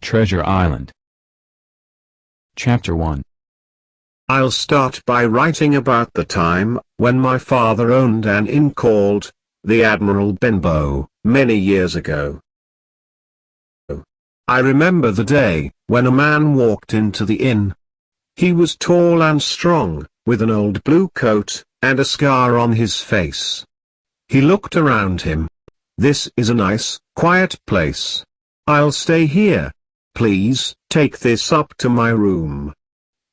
Treasure Island. Chapter 1. I'll start by writing about the time when my father owned an inn called the Admiral Benbow, many years ago. I remember the day when a man walked into the inn. He was tall and strong, with an old blue coat, and a scar on his face. He looked around him. "This is a nice, quiet place. I'll stay here. Please, take this up to my room,"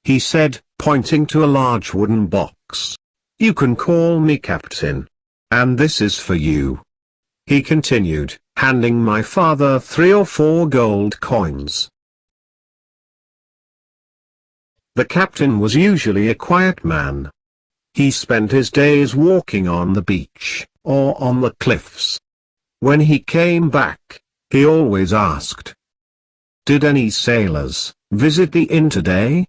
he said, pointing to a large wooden box. "You can call me Captain. And this is for you," he continued, handing my father 3 or 4 gold coins. The captain was usually a quiet man. He spent his days walking on the beach, or on the cliffs. When he came back, he always asked, "Did any sailors visit the inn today?"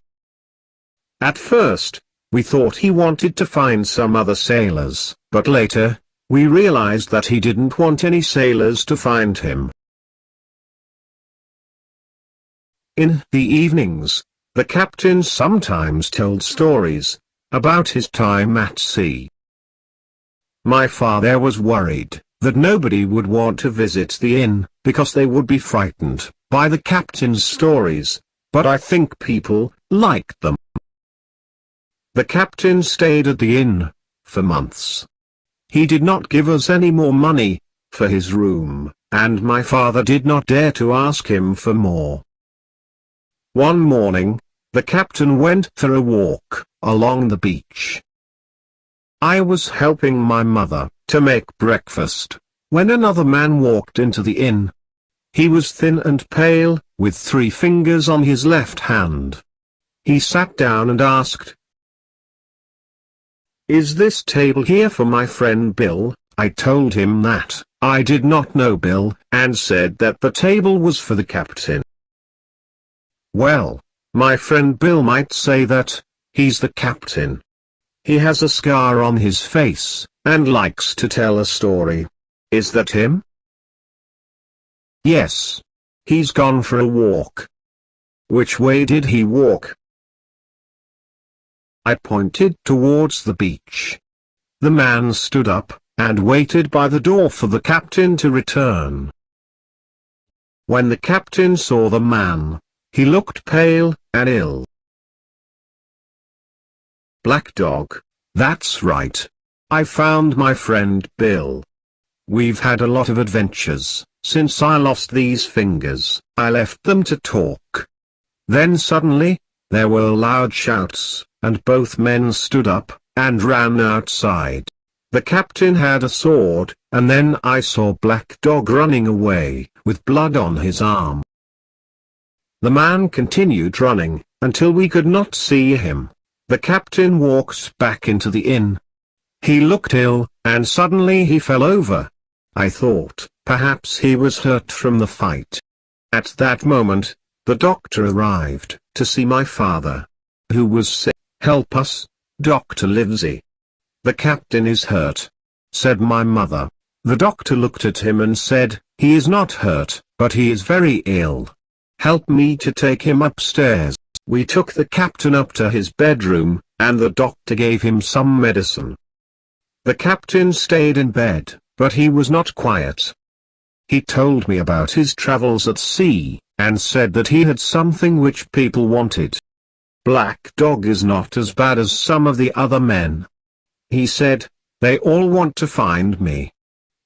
At first, we thought he wanted to find some other sailors, but later, we realized that he didn't want any sailors to find him. In the evenings, the captain sometimes told stories about his time at sea. My father was worried that nobody would want to visit the inn, because they would be frightened by the captain's stories, but I think people liked them. The captain stayed at the inn for months. He did not give us any more money for his room, and my father did not dare to ask him for more. One morning, the captain went for a walk along the beach. I was helping my mother to make breakfast when another man walked into the inn. He was thin and pale, with 3 fingers on his left hand. He sat down and asked, "Is this table here for my friend Bill?" I told him that I did not know Bill, and said that the table was for the captain. "Well, my friend Bill might say that he's the captain. He has a scar on his face, and likes to tell a story. Is that him?" "Yes. He's gone for a walk." "Which way did he walk?" I pointed towards the beach. The man stood up, and waited by the door for the captain to return. When the captain saw the man, he looked pale and ill. "Black Dog, that's right. I found my friend Bill. We've had a lot of adventures since I lost these fingers." I left them to talk. Then suddenly, there were loud shouts, and both men stood up and ran outside. The captain had a sword, and then I saw Black Dog running away, with blood on his arm. The man continued running until we could not see him. The captain walked back into the inn. He looked ill, and suddenly he fell over. I thought perhaps he was hurt from the fight. At that moment, the doctor arrived to see my father, who was sick. "Help us, Dr. Livesey. The captain is hurt," said my mother. The doctor looked at him and said, "He is not hurt, but he is very ill. Help me to take him upstairs." We took the captain up to his bedroom, and the doctor gave him some medicine. The captain stayed in bed, but he was not quiet. He told me about his travels at sea, and said that he had something which people wanted. "Black Dog is not as bad as some of the other men," he said. "They all want to find me.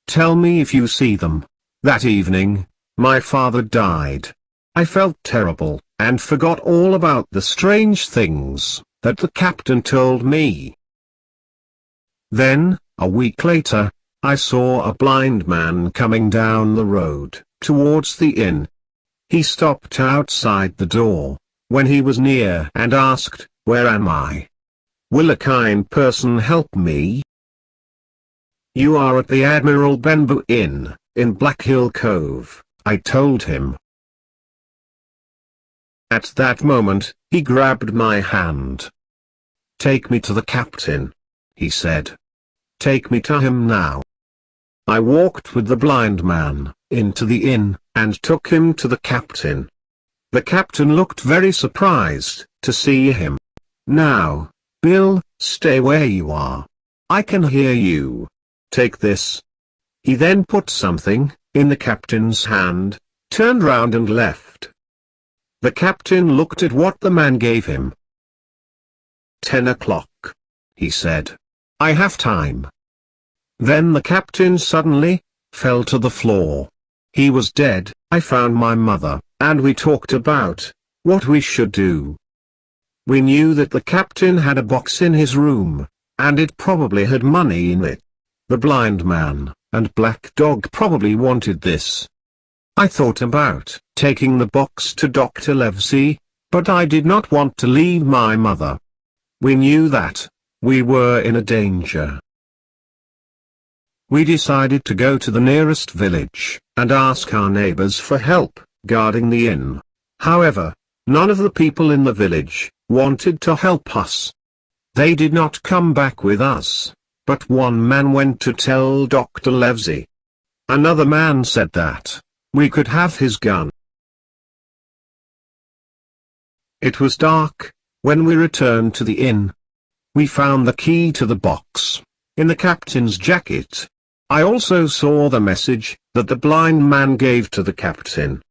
Tell me if you see them." That evening, my father died. I felt terrible, and forgot all about the strange things that the captain told me. Then, a week later, I saw a blind man coming down the road towards the inn. He stopped outside the door when he was near and asked, "Where am I? Will a kind person help me?" "You are at the Admiral Benbow Inn, in Black Hill Cove," I told him. At that moment, he grabbed my hand. "Take me to the captain," he said. "Take me to him now." I walked with the blind man into the inn, and took him to the captain. The captain looked very surprised to see him. "Now, Bill, stay where you are. I can hear you. Take this." He then put something in the captain's hand, turned round and left. The captain looked at what the man gave him. 10 o'clock, he said. "I have time." Then the captain suddenly fell to the floor. He was dead. I found my mother, and we talked about what we should do. We knew that the captain had a box in his room, and it probably had money in it. The blind man and black dog probably wanted this. I thought about taking the box to Dr. Livesey, but I did not want to leave my mother. We knew that we were in a danger. We decided to go to the nearest village and ask our neighbors for help guarding the inn. However, none of the people in the village wanted to help us. They did not come back with us, but one man went to tell Dr. Livesey. Another man said that we could have his gun. It was dark when we returned to the inn. We found the key to the box in the captain's jacket. I also saw the message that the blind man gave to the captain.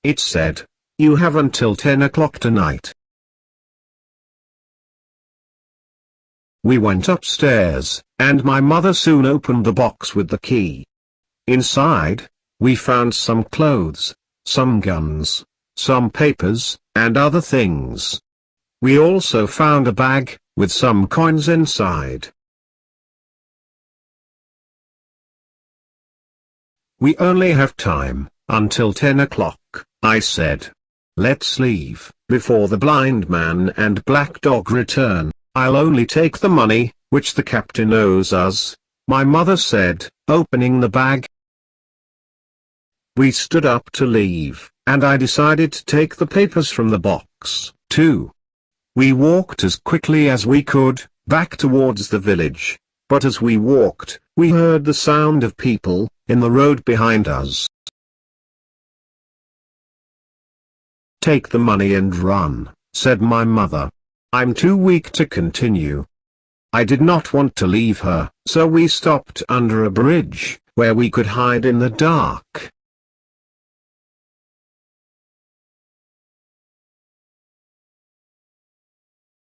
It said, "You have until 10 o'clock tonight." We went upstairs, and my mother soon opened the box with the key. Inside, we found some clothes, some guns, some papers, and other things. We also found a bag with some coins inside. "We only have time until 10 o'clock, I said. "Let's leave before the blind man and black dog return. I'll only take the money which the captain owes us," my mother said, opening the bag. We stood up to leave, and I decided to take the papers from the box, too. We walked as quickly as we could, back towards the village, but as we walked, we heard the sound of people in the road behind us. "Take the money and run," said my mother. "I'm too weak to continue." I did not want to leave her, so we stopped under a bridge, where we could hide in the dark.